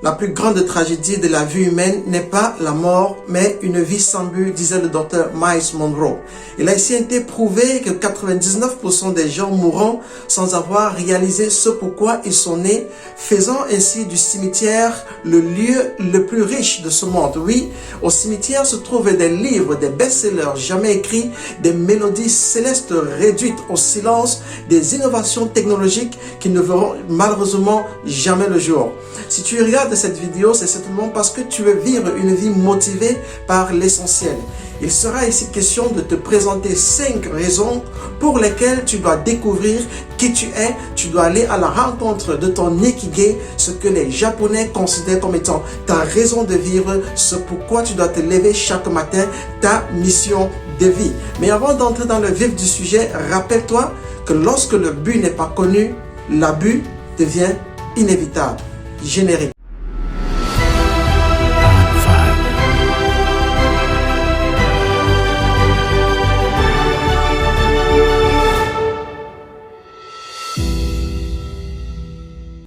La plus grande tragédie de la vie humaine n'est pas la mort, mais une vie sans but, disait le docteur Myles Munroe. Il a ici été prouvé que 99% des gens mourront sans avoir réalisé ce pourquoi ils sont nés, faisant ainsi du cimetière le lieu le plus riche de ce monde. Oui, au cimetière se trouvent des livres, des best-sellers jamais écrits, des mélodies célestes réduites au silence, des innovations technologiques qui ne verront malheureusement jamais le jour. Si tu regardes cette vidéo, c'est certainement parce que tu veux vivre une vie motivée par l'essentiel. Il sera ici question de te présenter 5 raisons pour lesquelles tu dois découvrir qui tu es. Tu dois aller à la rencontre de ton Ikigai, ce que les Japonais considèrent comme étant ta raison de vivre, ce pourquoi tu dois te lever chaque matin, ta mission de vie. Mais avant d'entrer dans le vif du sujet, rappelle-toi que lorsque le but n'est pas connu, l'abus devient inévitable. Générique.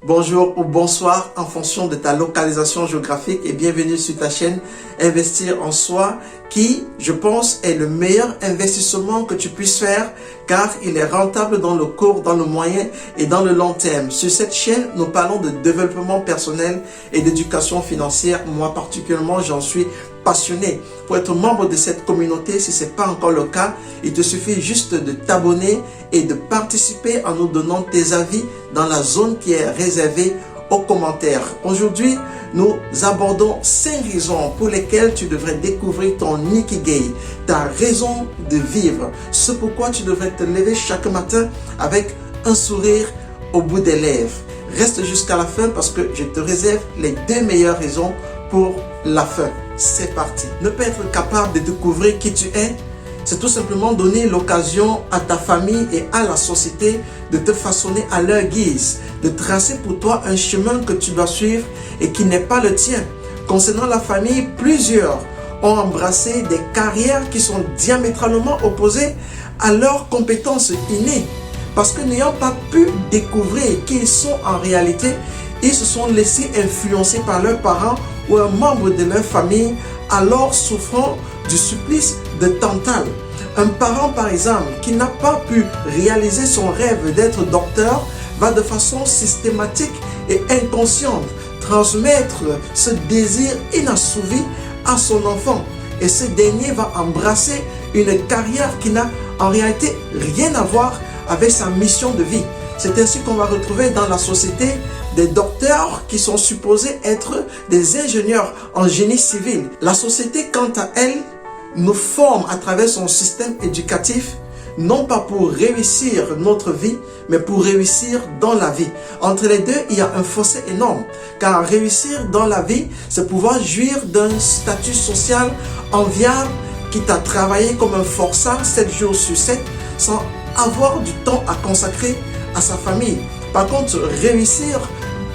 Bonjour ou bonsoir en fonction de ta localisation géographique et bienvenue sur ta chaîne Investir en soi qui, je pense, est le meilleur investissement que tu puisses faire car il est rentable dans le court, dans le moyen et dans le long terme. Sur cette chaîne, nous parlons de développement personnel et d'éducation financière. Moi particulièrement, j'en suis passionné. Pour être membre de cette communauté, si ce n'est pas encore le cas, il te suffit juste de t'abonner et de participer en nous donnant tes avis dans la zone qui est réservée aux commentaires. Aujourd'hui, nous abordons 5 raisons pour lesquelles tu devrais découvrir ton Ikigai, ta raison de vivre, ce pourquoi tu devrais te lever chaque matin avec un sourire au bout des lèvres. Reste jusqu'à la fin parce que je te réserve les 2 meilleures raisons pour la fin. C'est parti. Ne pas être capable de découvrir qui tu es, c'est tout simplement donner l'occasion à ta famille et à la société de te façonner à leur guise, de tracer pour toi un chemin que tu dois suivre et qui n'est pas le tien. Concernant la famille, plusieurs ont embrassé des carrières qui sont diamétralement opposées à leurs compétences innées. Parce que n'ayant pas pu découvrir qui ils sont en réalité, ils se sont laissés influencer par leurs parents ou un membre de leur famille, alors souffrant du supplice de Tantale. Un parent par exemple qui n'a pas pu réaliser son rêve d'être docteur va de façon systématique et inconsciente transmettre ce désir inassouvi à son enfant et ce dernier va embrasser une carrière qui n'a en réalité rien à voir avec sa mission de vie. C'est ainsi qu'on va retrouver dans la société des docteurs qui sont supposés être des ingénieurs en génie civil. La société, quant à elle, nous forme à travers son système éducatif, non pas pour réussir notre vie, mais pour réussir dans la vie. Entre les deux, il y a un fossé énorme. Car réussir dans la vie, c'est pouvoir jouir d'un statut social enviable qui t'a travaillé comme un forçat 7 jours sur 7 sans avoir du temps à consacrer à sa famille. Par contre, réussir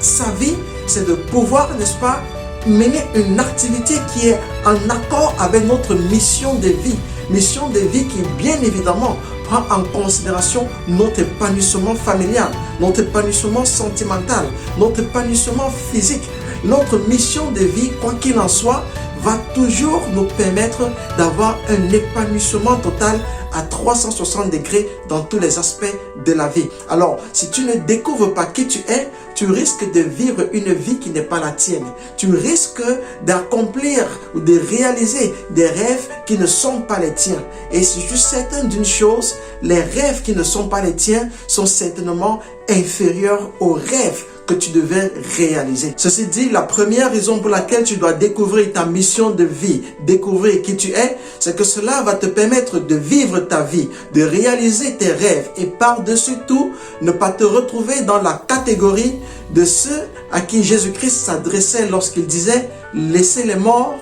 sa vie, c'est de pouvoir, n'est-ce pas, mener une activité qui est en accord avec notre mission de vie. Mission de vie qui, bien évidemment, prend en considération notre épanouissement familial, notre épanouissement sentimental, notre épanouissement physique. Notre mission de vie, quoi qu'il en soit, va toujours nous permettre d'avoir un épanouissement total à 360 degrés dans tous les aspects de la vie. Alors, si tu ne découvres pas qui tu es, tu risques de vivre une vie qui n'est pas la tienne. Tu risques d'accomplir ou de réaliser des rêves qui ne sont pas les tiens. Et si je suis certain d'une chose, les rêves qui ne sont pas les tiens sont certainement inférieurs aux rêves que tu devais réaliser. Ceci dit, la première raison pour laquelle tu dois découvrir ta mission de vie, découvrir qui tu es, c'est que cela va te permettre de vivre ta vie, de réaliser tes rêves et par-dessus tout, ne pas te retrouver dans la catégorie de ceux à qui Jésus-Christ s'adressait lorsqu'il disait « Laissez les morts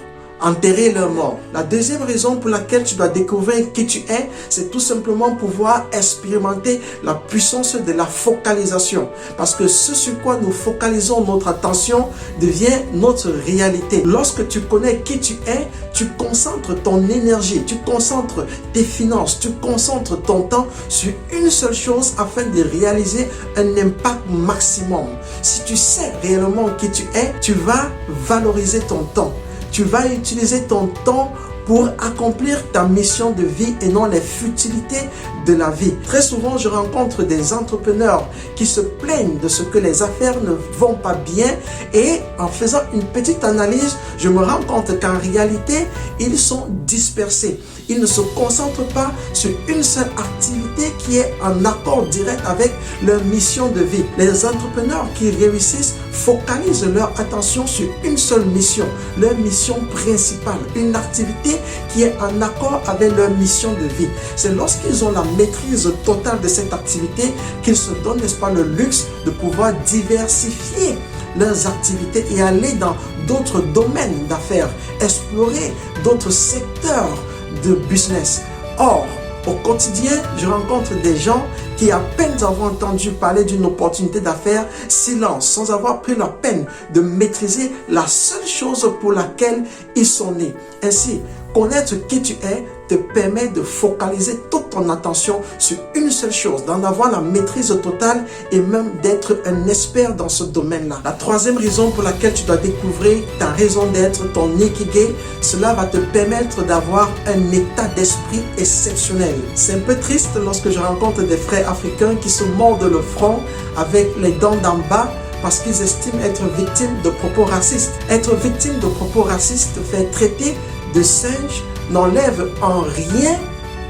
enterrer leur mort. La deuxième raison pour laquelle tu dois découvrir qui tu es, c'est tout simplement pouvoir expérimenter la puissance de la focalisation. Parce que ce sur quoi nous focalisons notre attention devient notre réalité. Lorsque tu connais qui tu es, tu concentres ton énergie, tu concentres tes finances, tu concentres ton temps sur une seule chose afin de réaliser un impact maximum. Si tu sais réellement qui tu es, tu vas valoriser ton temps. Tu vas utiliser ton temps pour accomplir ta mission de vie et non les futilités de la vie. Très souvent, je rencontre des entrepreneurs qui se plaignent de ce que les affaires ne vont pas bien et en faisant une petite analyse, je me rends compte qu'en réalité, ils sont dispersés. Ils ne se concentrent pas sur une seule activité qui est en accord direct avec leur mission de vie. Les entrepreneurs qui réussissent focalisent leur attention sur une seule mission, leur mission principale, une activité qui est en accord avec leur mission de vie. C'est lorsqu'ils ont la maîtrise totale de cette activité qu'ils se donnent, n'est-ce pas, le luxe de pouvoir diversifier leurs activités et aller dans d'autres domaines d'affaires, explorer d'autres secteurs de business. Or, au quotidien, je rencontre des gens qui, à peine avoir entendu parler d'une opportunité d'affaires, silence, sans avoir pris la peine de maîtriser la seule chose pour laquelle ils sont nés. Ainsi, connaître qui tu es te permet de focaliser toute ton attention sur une seule chose, d'en avoir la maîtrise totale et même d'être un expert dans ce domaine-là. La troisième raison pour laquelle tu dois découvrir ta raison d'être, ton ikigai, cela va te permettre d'avoir un état d'esprit exceptionnel. C'est un peu triste lorsque je rencontre des frères africains qui se mordent le front avec les dents d'en bas parce qu'ils estiment être victimes de propos racistes. Être victime de propos racistes te fait traiter de singe n'enlève en rien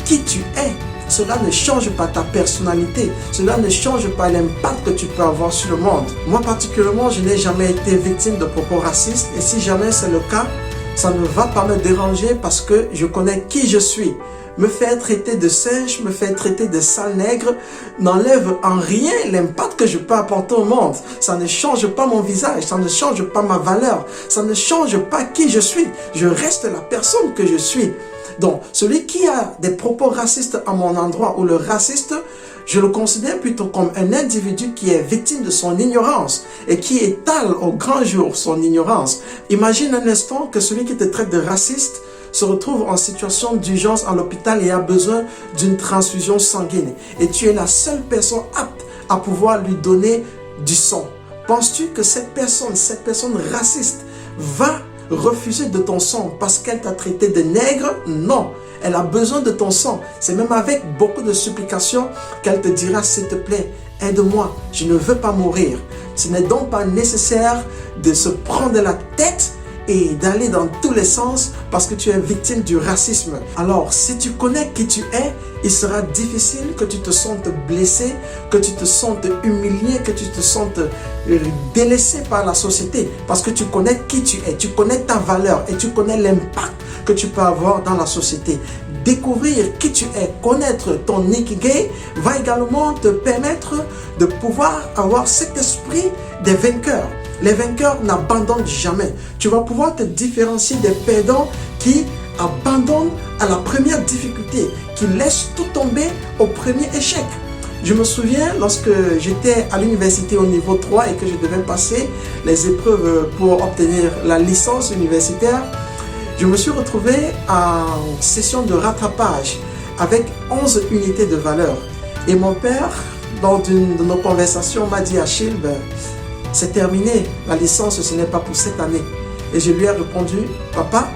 qui tu es. Cela ne change pas ta personnalité. Cela ne change pas l'impact que tu peux avoir sur le monde. Moi particulièrement, je n'ai jamais été victime de propos racistes. Et si jamais c'est le cas, ça ne va pas me déranger parce que je connais qui je suis. Me faire traiter de singe, me faire traiter de sale nègre n'enlève en rien l'impact que je peux apporter au monde. Ça ne change pas mon visage, ça ne change pas ma valeur, ça ne change pas qui je suis. Je reste la personne que je suis. Donc, celui qui a des propos racistes à mon endroit ou le raciste, je le considère plutôt comme un individu qui est victime de son ignorance et qui étale au grand jour son ignorance. Imagine un instant que celui qui te traite de raciste se retrouve en situation d'urgence à l'hôpital et a besoin d'une transfusion sanguine. Et tu es la seule personne apte à pouvoir lui donner du sang. Penses-tu que cette personne raciste va refuser de ton sang parce qu'elle t'a traité de nègre? Non, elle a besoin de ton sang. C'est même avec beaucoup de supplications qu'elle te dira, s'il te plaît, aide-moi, je ne veux pas mourir. Ce n'est donc pas nécessaire de se prendre la tête et d'aller dans tous les sens parce que tu es victime du racisme. Alors, si tu connais qui tu es, il sera difficile que tu te sentes blessé, que tu te sentes humilié, que tu te sentes délaissé par la société parce que tu connais qui tu es, tu connais ta valeur et tu connais l'impact que tu peux avoir dans la société. Découvrir qui tu es, connaître ton ikigai va également te permettre de pouvoir avoir cet esprit des vainqueurs. Les vainqueurs n'abandonnent jamais. Tu vas pouvoir te différencier des perdants qui abandonnent à la première difficulté, qui laissent tout tomber au premier échec. Je me souviens lorsque j'étais à l'université au niveau 3 et que je devais passer les épreuves pour obtenir la licence universitaire, je me suis retrouvé en session de rattrapage avec 11 unités de valeur. Et mon père, lors d'une de nos conversations, m'a dit, Achille, c'est terminé, la licence ce n'est pas pour cette année. Et je lui ai répondu, papa,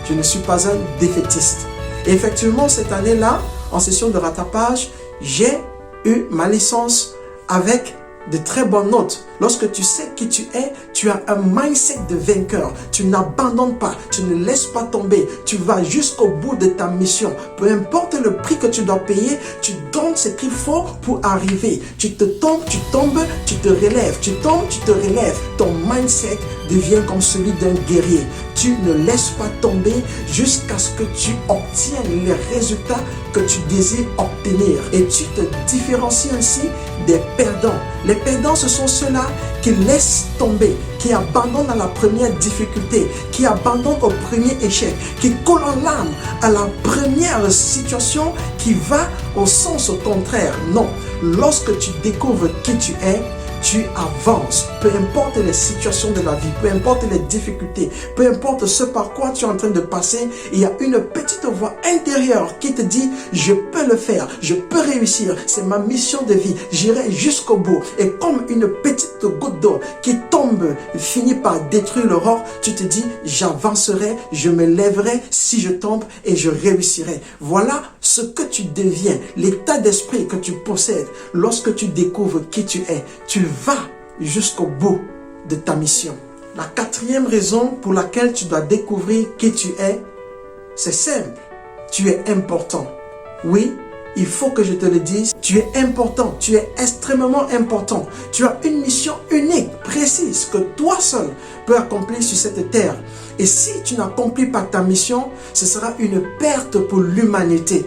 je ne suis pas un défaitiste. Et effectivement, cette année-là, en session de rattrapage, j'ai eu ma licence avec de très bonnes notes. Lorsque tu sais qui tu es, tu as un mindset de vainqueur. Tu n'abandonnes pas, tu ne laisses pas tomber. Tu vas jusqu'au bout de ta mission. Peu importe le prix que tu dois payer, tu donnes ce qu'il faut pour arriver. Tu tombes, tu te relèves. Tu tombes, tu te relèves. Ton mindset devient comme celui d'un guerrier. Tu ne laisses pas tomber jusqu'à ce que tu obtiennes les résultats que tu désires obtenir. Et tu te différencies ainsi des perdants. Les perdants, ce sont ceux-là qui laisse tomber, qui abandonne à la première difficulté, qui abandonne au premier échec, qui colle en larmes à la première situation qui va au sens contraire. Non, lorsque tu découvres qui tu es, tu avances, peu importe les situations de la vie, peu importe les difficultés, peu importe ce par quoi tu es en train de passer, il y a une petite voix intérieure qui te dit, je peux le faire, je peux réussir, c'est ma mission de vie, j'irai jusqu'au bout. Et comme une petite goutte d'eau qui tombe, finit par détruire l'aurore, tu te dis, j'avancerai, je me lèverai si je tombe et je réussirai. Voilà ce que tu deviens, l'état d'esprit que tu possèdes lorsque tu découvres qui tu es. Tu vas jusqu'au bout de ta mission. La quatrième raison pour laquelle tu dois découvrir qui tu es, c'est simple. Tu es important. Oui, il faut que je te le dise. Tu es important. Tu es extrêmement important. Tu as une mission unique, précise, que toi seul peux accomplir sur cette terre. Et si tu n'accomplis pas ta mission, ce sera une perte pour l'humanité.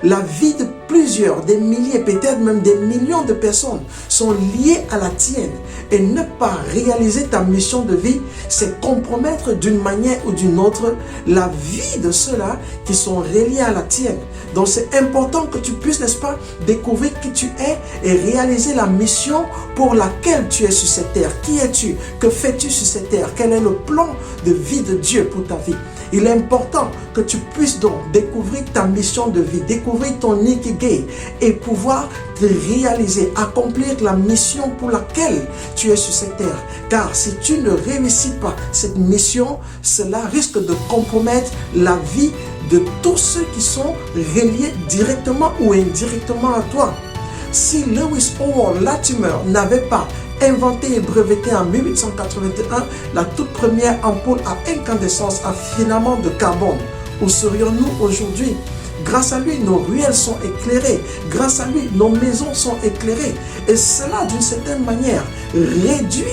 La vie de plusieurs, des milliers, peut-être même des millions de personnes sont liées à la tienne. Et ne pas réaliser ta mission de vie, c'est compromettre d'une manière ou d'une autre la vie de ceux-là qui sont reliés à la tienne. Donc c'est important que tu puisses, n'est-ce pas, découvrir qui tu es et réaliser la mission pour laquelle tu es sur cette terre. Qui es-tu? Que fais-tu sur cette terre? Quel est le plan de vie de Dieu pour ta vie? Il est important que tu puisses donc découvrir ta mission de vie, découvrir ton ikigai et pouvoir te réaliser, accomplir la mission pour laquelle tu es sur cette terre. Car si tu ne réussis pas cette mission, cela risque de compromettre la vie de tous ceux qui sont reliés directement ou indirectement à toi. Si Lewis Howard Latimer n'avait pas inventé et breveté en 1881 la toute première ampoule à incandescence à filament de carbone, où serions-nous aujourd'hui? Grâce à lui, nos ruelles sont éclairées. Grâce à lui, nos maisons sont éclairées. Et cela, d'une certaine manière, réduit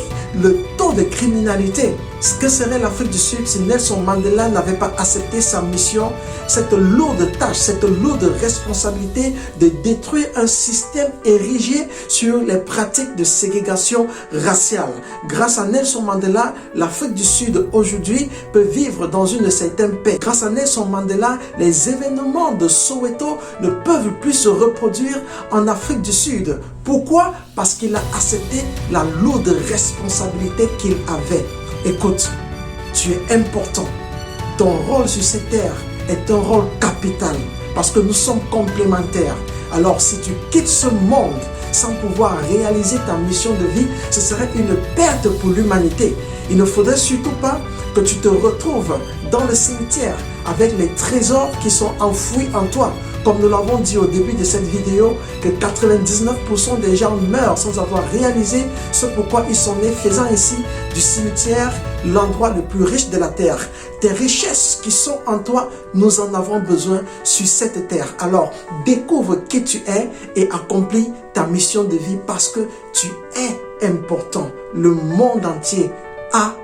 le taux de criminalité. Ce que serait l'Afrique du Sud si Nelson Mandela n'avait pas accepté sa mission, cette lourde tâche, cette lourde responsabilité de détruire un système érigé sur les pratiques de ségrégation raciale. Grâce à Nelson Mandela, l'Afrique du Sud aujourd'hui peut vivre dans une certaine paix. Grâce à Nelson Mandela, les événements de Soweto ne peuvent plus se reproduire en Afrique du Sud. Pourquoi? Parce qu'il a accepté la lourde responsabilité qu'il avait. Écoute, tu es important. Ton rôle sur cette terre est un rôle capital parce que nous sommes complémentaires. Alors si tu quittes ce monde sans pouvoir réaliser ta mission de vie, ce serait une perte pour l'humanité. Il ne faudrait surtout pas que tu te retrouves dans le cimetière avec les trésors qui sont enfouis en toi. Comme nous l'avons dit au début de cette vidéo, que 99% des gens meurent sans avoir réalisé ce pourquoi ils sont nés, faisant ainsi du cimetière l'endroit le plus riche de la terre. Tes richesses qui sont en toi, nous en avons besoin sur cette terre. Alors, découvre qui tu es et accomplis ta mission de vie parce que tu es important. Le monde entier a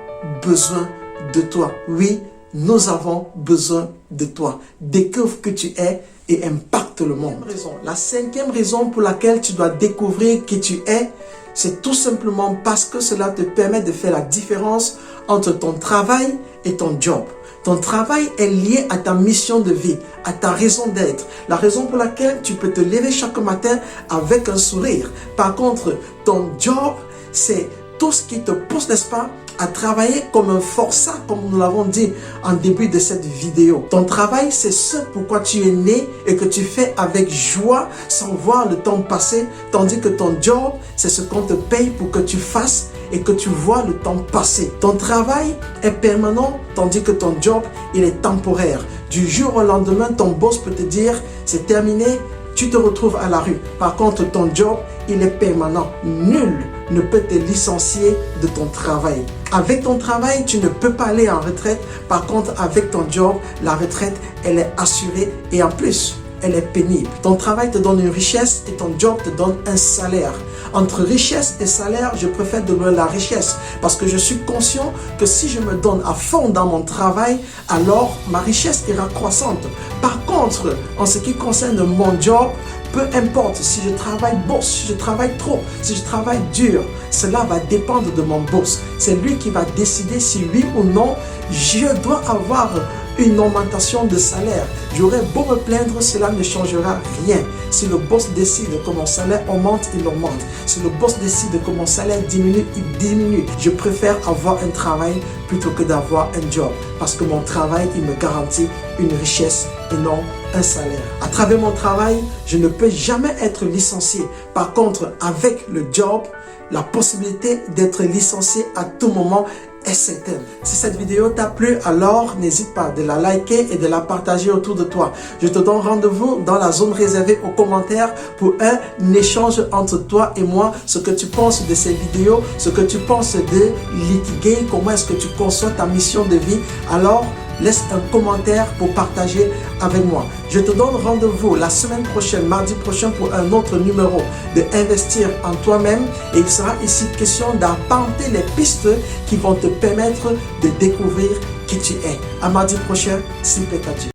besoin de toi. Oui, nous avons besoin de toi. Découvre que tu es et impacte le monde. La cinquième raison pour laquelle tu dois découvrir qui tu es, c'est tout simplement parce que cela te permet de faire la différence entre ton travail et ton job. Ton travail est lié à ta mission de vie, à ta raison d'être. La raison pour laquelle tu peux te lever chaque matin avec un sourire. Par contre, ton job, c'est tout ce qui te pousse, n'est-ce pas, à travailler comme un forçat, comme nous l'avons dit en début de cette vidéo. Ton travail, c'est ce pourquoi tu es né et que tu fais avec joie sans voir le temps passer, tandis que ton job, c'est ce qu'on te paye pour que tu fasses et que tu vois le temps passer. Ton travail est permanent, tandis que ton job, il est temporaire. Du jour au lendemain, ton boss peut te dire, c'est terminé, tu te retrouves à la rue. Par contre, ton job, il est permanent. Nul ne peut te licencier de ton travail. Avec ton travail, tu ne peux pas aller en retraite. Par contre, avec ton job, la retraite, elle est assurée et en plus, elle est pénible. Ton travail te donne une richesse et ton job te donne un salaire. Entre richesse et salaire, je préfère donner la richesse parce que je suis conscient que si je me donne à fond dans mon travail, alors ma richesse ira croissante. Par contre, en ce qui concerne mon job, peu importe si je travaille boss, si je travaille trop, si je travaille dur, cela va dépendre de mon boss. C'est lui qui va décider si oui ou non je dois avoir une augmentation de salaire. J'aurais beau me plaindre, cela ne changera rien. Si le boss décide que mon salaire augmente, il augmente. Si le boss décide que mon salaire diminue, il diminue. Je préfère avoir un travail plutôt que d'avoir un job. Parce que mon travail, il me garantit une richesse et non un salaire. À travers mon travail, je ne peux jamais être licencié. Par contre, avec le job, la possibilité d'être licencié à tout moment est certaine. Si cette vidéo t'a plu, alors n'hésite pas de la liker et de la partager autour de toi. Je te donne rendez-vous dans la zone réservée aux commentaires pour un échange entre toi et moi. Ce que tu penses de ces vidéos, ce que tu penses de l'Ikigai, comment est-ce que tu conçois ta mission de vie. Alors, laisse un commentaire pour partager avec moi. Je te donne rendez-vous la semaine prochaine, mardi prochain, pour un autre numéro de Investir en toi-même. Et il sera ici question d'apporter les pistes qui vont te permettre de découvrir qui tu es. À mardi prochain, s'il plaît à Dieu.